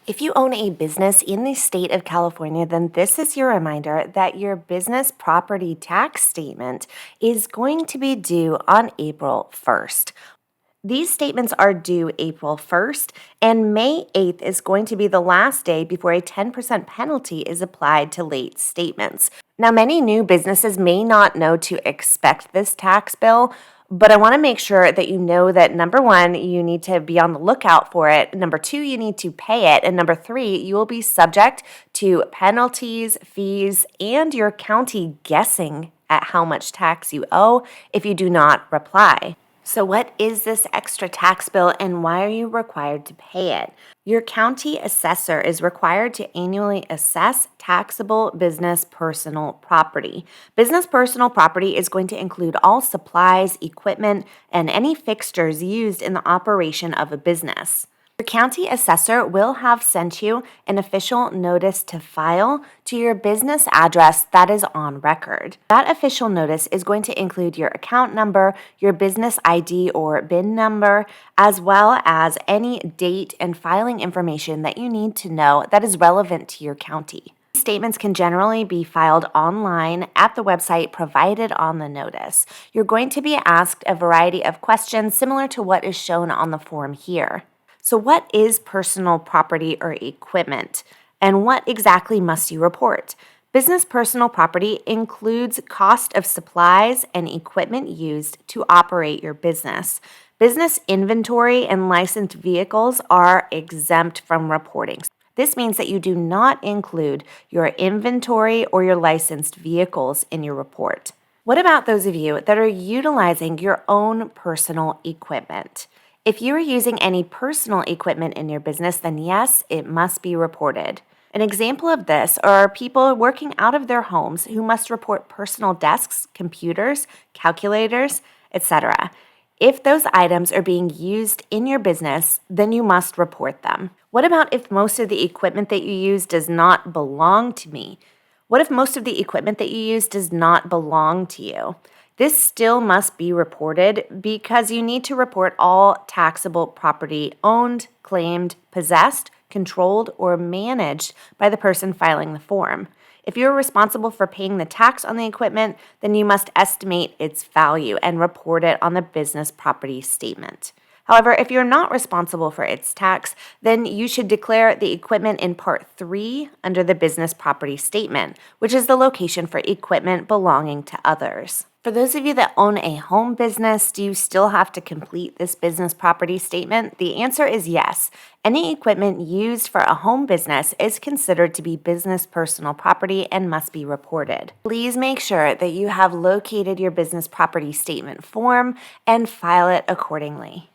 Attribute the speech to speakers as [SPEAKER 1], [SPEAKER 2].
[SPEAKER 1] If you own a business in the state of California, then this is your reminder that your business property tax statement is going to be due on April 1st. These statements are due April 1st, and May 8th is going to be the last day before a 10% penalty is applied to late statements. Now, many new businesses may not know to expect this tax bill, but I want to make sure that you know that number one, you need to be on the lookout for it. Number two, you need to pay it. And number three, you will be subject to penalties, fees, and your county guessing at how much tax you owe if you do not reply. So what is this extra tax bill and why are you required to pay it? Your county assessor is required to annually assess taxable business personal property. Business personal property is going to include all supplies, equipment, and any fixtures used in the operation of a business. Your county assessor will have sent you an official notice to file to your business address that is on record. That official notice is going to include your account number, your business ID or BIN number, as well as any date and filing information that you need to know that is relevant to your county. Statements can generally be filed online at the website provided on the notice. You're going to be asked a variety of questions similar to what is shown on the form here. So what is personal property or equipment, and what exactly must you report? Business personal property includes cost of supplies and equipment used to operate your business. Business inventory and licensed vehicles are exempt from reporting. This means that you do not include your inventory or your licensed vehicles in your report. What about those of you that are utilizing your own personal equipment? If you are using any personal equipment in your business, then yes, it must be reported. An example of this are people working out of their homes who must report personal desks, computers, calculators, etc. If those items are being used in your business, then you must report them. What about if most of the equipment that you use does not belong to me? What if most of the equipment that you use does not belong to you? This still must be reported because you need to report all taxable property owned, claimed, possessed, controlled, or managed by the person filing the form. If you're responsible for paying the tax on the equipment, then you must estimate its value and report it on the business property statement. However, if you're not responsible for its tax, then you should declare the equipment in Part 3 under the business property statement, which is the location for equipment belonging to others. For those of you that own a home business, do you still have to complete this business property statement? The answer is yes. Any equipment used for a home business is considered to be business personal property and must be reported. Please make sure that you have located your business property statement form and file it accordingly.